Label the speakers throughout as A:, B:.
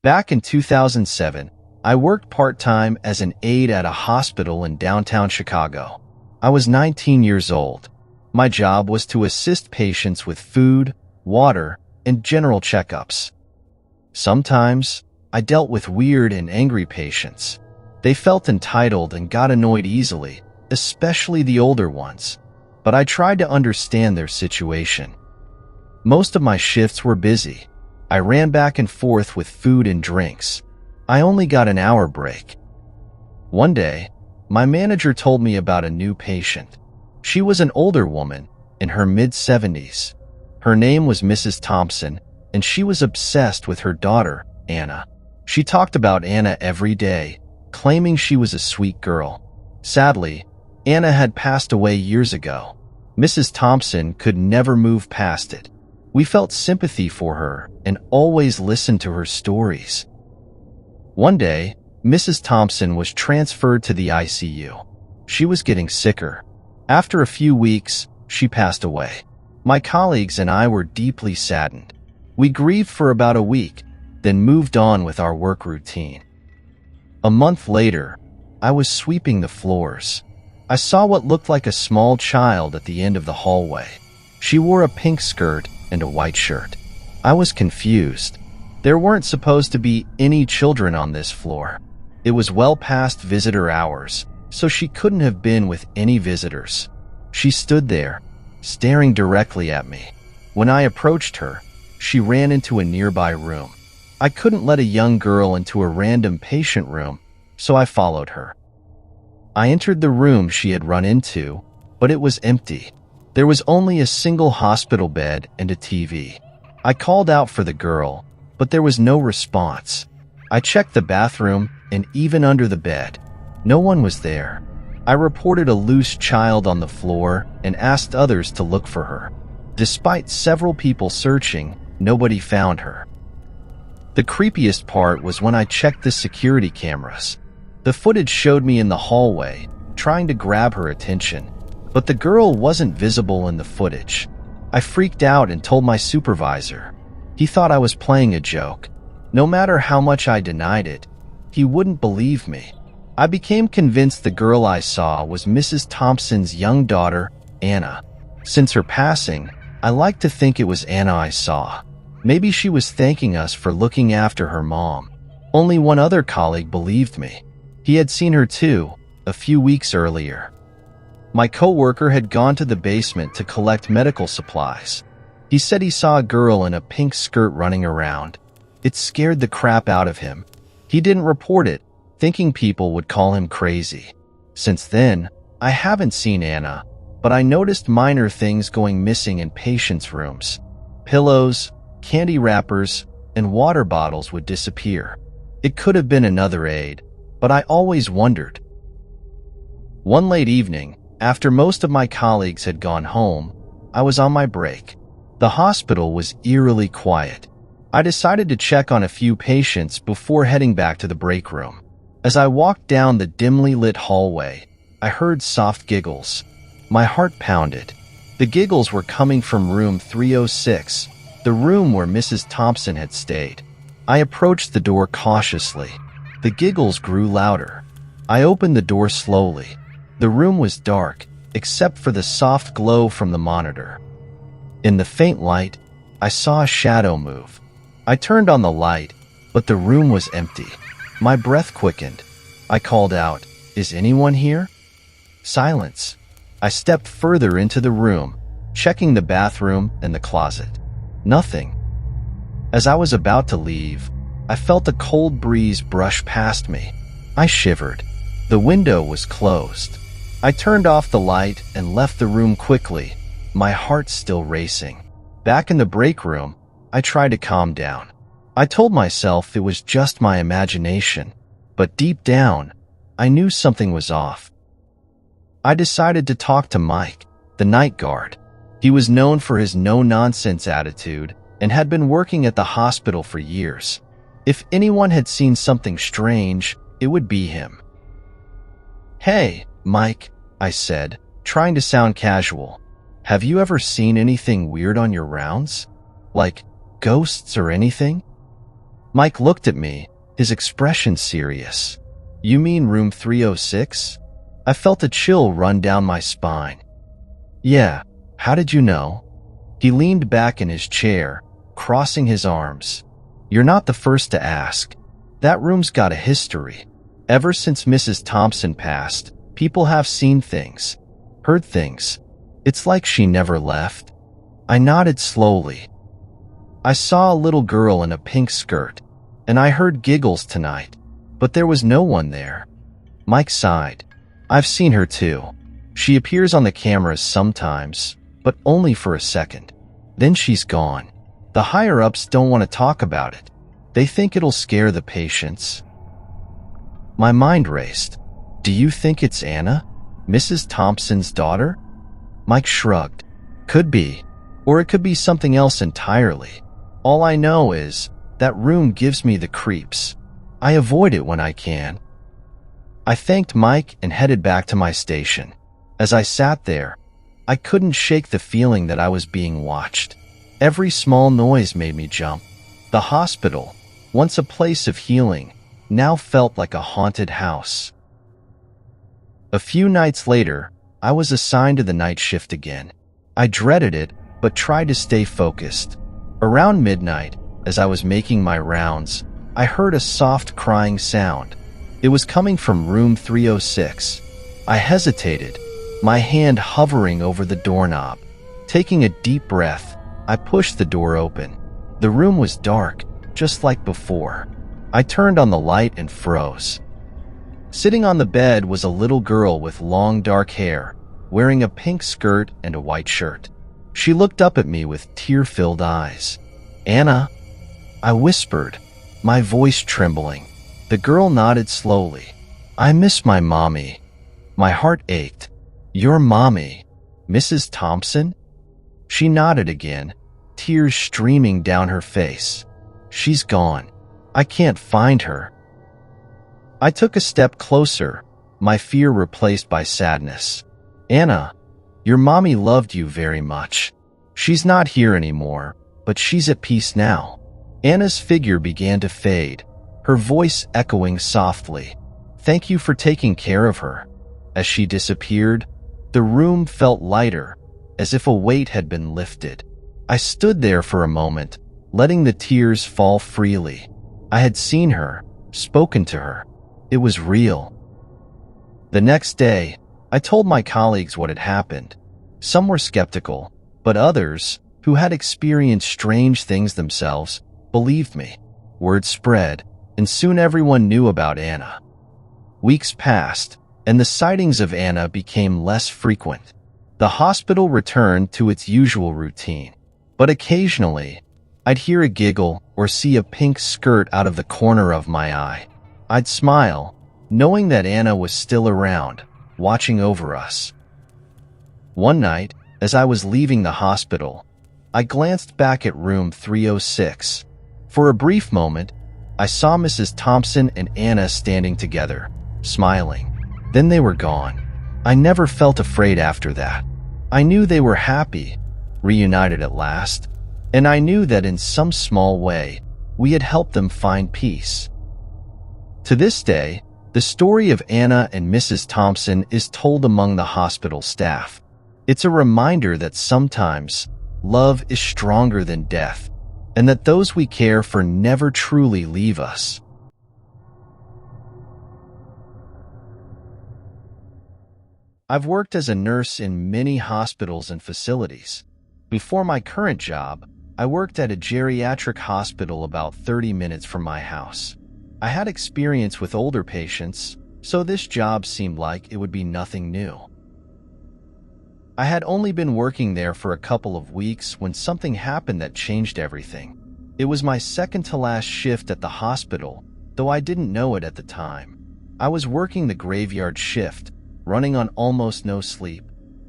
A: Back in 2007, I worked part-time as an aide at a hospital in downtown Chicago. I was 19 years old. My job was to assist patients with food, water, and general checkups. Sometimes, I dealt with weird and angry patients. They felt entitled and got annoyed easily, especially the older ones. But I tried to understand their situation. Most of my shifts were busy. I ran back and forth with food and drinks. I only got an hour break. One day, my manager told me about a new patient. She was an older woman in her mid-70s. Her name was Mrs. Thompson, and she was obsessed with her daughter, Anna. She talked about Anna every day, claiming she was a sweet girl. Sadly, Anna had passed away years ago. Mrs. Thompson could never move past it. We felt sympathy for her and always listened to her stories. One day, Mrs. Thompson was transferred to the ICU. She was getting sicker. After a few weeks, she passed away. My colleagues and I were deeply saddened. We grieved for about a week, then moved on with our work routine. A month later, I was sweeping the floors. I saw what looked like a small child at the end of the hallway. She wore a pink skirt and a white shirt. I was confused. There weren't supposed to be any children on this floor. It was well past visitor hours, so she couldn't have been with any visitors. She stood there, staring directly at me. When I approached her, she ran into a nearby room. I couldn't let a young girl into a random patient room, so I followed her. I entered the room she had run into, but it was empty. There was only a single hospital bed and a TV. I called out for the girl, but there was no response. I checked the bathroom and even under the bed. No one was there. I reported a loose child on the floor and asked others to look for her. Despite several people searching, nobody found her. The creepiest part was when I checked the security cameras. The footage showed me in the hallway, trying to grab her attention, but the girl wasn't visible in the footage. I freaked out and told my supervisor. He thought I was playing a joke. No matter how much I denied it, he wouldn't believe me. I became convinced the girl I saw was Mrs. Thompson's young daughter, Anna. Since her passing, I like to think it was Anna I saw. Maybe she was thanking us for looking after her mom. Only one other colleague believed me. He had seen her too, a few weeks earlier. My coworker had gone to the basement to collect medical supplies. He said he saw a girl in a pink skirt running around. It scared the crap out of him. He didn't report it, thinking people would call him crazy. Since then, I haven't seen Anna, but I noticed minor things going missing in patients' rooms. Pillows, candy wrappers, and water bottles would disappear. It could have been another aide, but I always wondered. One late evening, after most of my colleagues had gone home, I was on my break. The hospital was eerily quiet. I decided to check on a few patients before heading back to the break room. As I walked down the dimly lit hallway, I heard soft giggles. My heart pounded. The giggles were coming from room 306, the room where Mrs. Thompson had stayed. I approached the door cautiously. The giggles grew louder. I opened the door slowly. The room was dark, except for the soft glow from the monitor. In the faint light, I saw a shadow move. I turned on the light, but the room was empty. My breath quickened. I called out, "Is anyone here?" Silence. I stepped further into the room, checking the bathroom and the closet. Nothing. As I was about to leave, I felt a cold breeze brush past me. I shivered. The window was closed. I turned off the light and left the room quickly, my heart still racing. Back in the break room, I tried to calm down. I told myself it was just my imagination, but deep down, I knew something was off. I decided to talk to Mike, the night guard. He was known for his no-nonsense attitude and had been working at the hospital for years. If anyone had seen something strange, it would be him. "Hey, Mike," I said, trying to sound casual. "Have you ever seen anything weird on your rounds? Like ghosts or anything?" Mike looked at me, his expression serious. You mean room 306? I felt a chill run down my spine. Yeah, how did you know? He leaned back in his chair, crossing his arms. You're not the first to ask. That room's got a history. Ever since Mrs. Thompson passed, people have seen things, heard things. It's like she never left. I nodded slowly. I saw a little girl in a pink skirt, and I heard giggles tonight, but there was no one there. Mike sighed. I've seen her too. She appears on the cameras sometimes, but only for a second. Then she's gone. The higher-ups don't want to talk about it. They think it'll scare the patients. My mind raced. Do you think it's Anna, Mrs. Thompson's daughter? Mike shrugged. Could be, or it could be something else entirely. All I know is that room gives me the creeps. I avoid it when I can. I thanked Mike and headed back to my station. As I sat there, I couldn't shake the feeling that I was being watched. Every small noise made me jump. The hospital, once a place of healing, now felt like a haunted house. A few nights later, I was assigned to the night shift again. I dreaded it, but tried to stay focused. Around midnight, as I was making my rounds, I heard a soft crying sound. It was coming from room 306. I hesitated, my hand hovering over the doorknob. Taking a deep breath, I pushed the door open. The room was dark, just like before. I turned on the light and froze. Sitting on the bed was a little girl with long dark hair, wearing a pink skirt and a white shirt. She looked up at me with tear-filled eyes. Anna, I whispered, my voice trembling. The girl nodded slowly. I miss my mommy. My heart ached. Your mommy, Mrs. Thompson? She nodded again, tears streaming down her face. She's gone. I can't find her. I took a step closer, my fear replaced by sadness. Anna, your mommy loved you very much. She's not here anymore, but she's at peace now. Anna's figure began to fade, her voice echoing softly. Thank you for taking care of her. As she disappeared, the room felt lighter, as if a weight had been lifted. I stood there for a moment, letting the tears fall freely. I had seen her, spoken to her. It was real. The next day, I told my colleagues what had happened. Some were skeptical, but others, who had experienced strange things themselves, believed me. Word spread, and soon everyone knew about Anna. Weeks passed, and the sightings of Anna became less frequent. The hospital returned to its usual routine, but occasionally, I'd hear a giggle or see a pink skirt out of the corner of my eye. I'd smile, knowing that Anna was still around, watching over us. One night, as I was leaving the hospital, I glanced back at room 306. For a brief moment, I saw Mrs. Thompson and Anna standing together, smiling. Then they were gone. I never felt afraid after that. I knew they were happy, reunited at last, and I knew that in some small way, we had helped them find peace. To this day, the story of Anna and Mrs. Thompson is told among the hospital staff. It's a reminder that sometimes love is stronger than death, and that those we care for never truly leave us. I've worked as a nurse in many hospitals and facilities. Before my current job, I worked at a geriatric hospital about 30 minutes from my house. I had experience with older patients, so this job seemed like it would be nothing new. I had only been working there for a couple of weeks when something happened that changed everything. It was my second to last shift at the hospital, though I didn't know it at the time. I was working the graveyard shift, running on almost no sleep.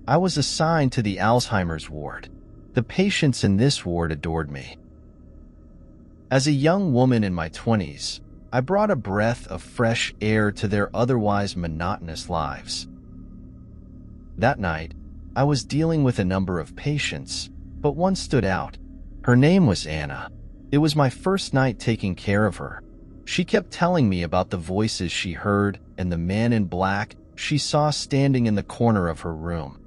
A: I was assigned to the Alzheimer's ward. The patients in this ward adored me. As a young woman in my 20s, I brought a breath of fresh air to their otherwise monotonous lives. That night, I was dealing with a number of patients, but one stood out. Her name was Anna. It was my first night taking care of her. She kept telling me about the voices she heard and the man in black she saw standing in the corner of her room.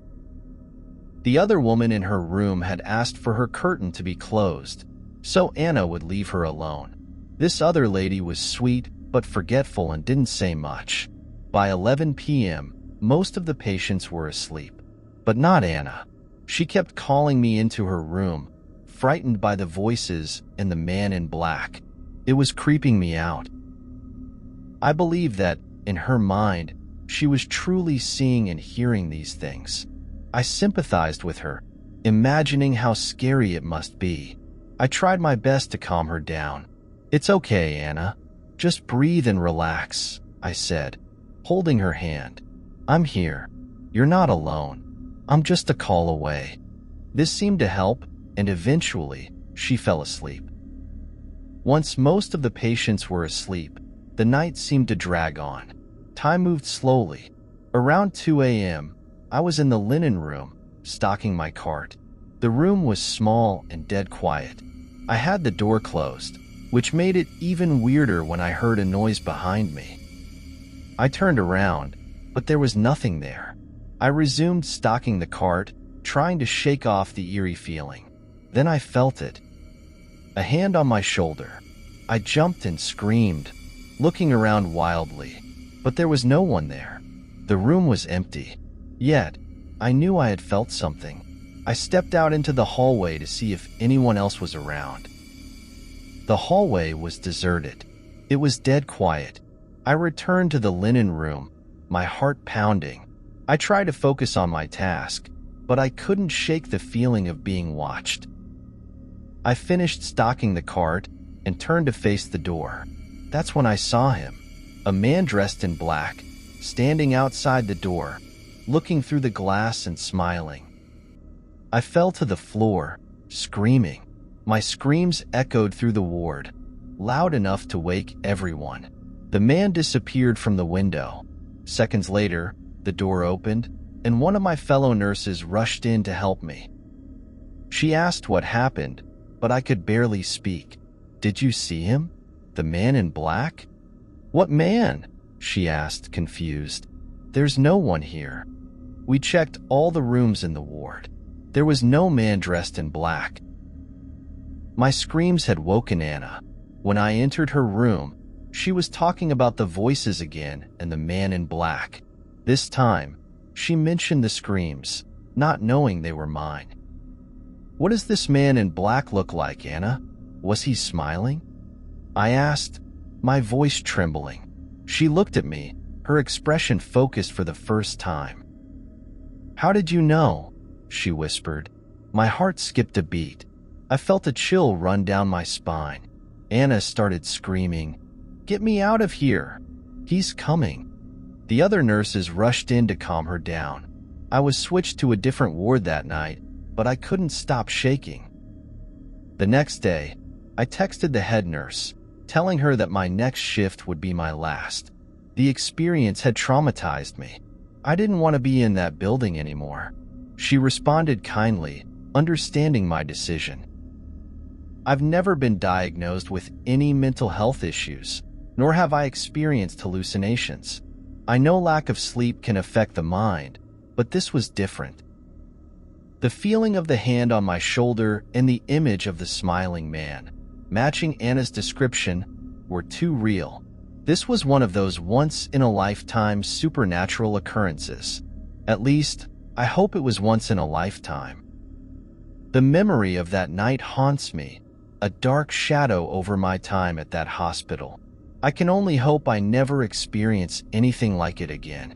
A: The other woman in her room had asked for her curtain to be closed, so Anna would leave her alone. This other lady was sweet but forgetful and didn't say much. By 11 p.m., most of the patients were asleep, but not Anna. She kept calling me into her room, frightened by the voices and the man in black. It was creeping me out. I believe that, in her mind, she was truly seeing and hearing these things. I sympathized with her, imagining how scary it must be. I tried my best to calm her down. "It's okay, Anna. Just breathe and relax," I said, holding her hand. "I'm here. You're not alone. I'm just a call away." This seemed to help, and eventually, she fell asleep. Once most of the patients were asleep, the night seemed to drag on. Time moved slowly. Around 2 a.m., I was in the linen room, stocking my cart. The room was small and dead quiet. I had the door closed, which made it even weirder when I heard a noise behind me. I turned around, but there was nothing there. I resumed stocking the cart, trying to shake off the eerie feeling. Then I felt it. A hand on my shoulder. I jumped and screamed, looking around wildly, but there was no one there. The room was empty. Yet, I knew I had felt something. I stepped out into the hallway to see if anyone else was around. The hallway was deserted. It was dead quiet. I returned to the linen room, my heart pounding. I tried to focus on my task, but I couldn't shake the feeling of being watched. I finished stocking the cart and turned to face the door. That's when I saw him, a man dressed in black, standing outside the door, looking through the glass and smiling. I fell to the floor, screaming. My screams echoed through the ward, loud enough to wake everyone. The man disappeared from the window. Seconds later, the door opened, and one of my fellow nurses rushed in to help me. She asked what happened, but I could barely speak. "Did you see him? The man in black?" "What man?" she asked, confused. "There's no one here." We checked all the rooms in the ward. There was no man dressed in black. My screams had woken Anna. When I entered her room, she was talking about the voices again and the man in black. This time, she mentioned the screams, not knowing they were mine. "What does this man in black look like, Anna? Was he smiling?" I asked, my voice trembling. She looked at me, her expression focused for the first time. "How did you know?" she whispered. My heart skipped a beat. I felt a chill run down my spine. Anna started screaming, "Get me out of here! He's coming!" The other nurses rushed in to calm her down. I was switched to a different ward that night, but I couldn't stop shaking. The next day, I texted the head nurse, telling her that my next shift would be my last. The experience had traumatized me. I didn't want to be in that building anymore. She responded kindly, understanding my decision. I've never been diagnosed with any mental health issues, nor have I experienced hallucinations. I know lack of sleep can affect the mind, but this was different. The feeling of the hand on my shoulder and the image of the smiling man, matching Anna's description, were too real. This was one of those once-in-a-lifetime supernatural occurrences. At least, I hope it was once in a lifetime. The memory of that night haunts me, a dark shadow over my time at that hospital. I can only hope I never experience anything like it again.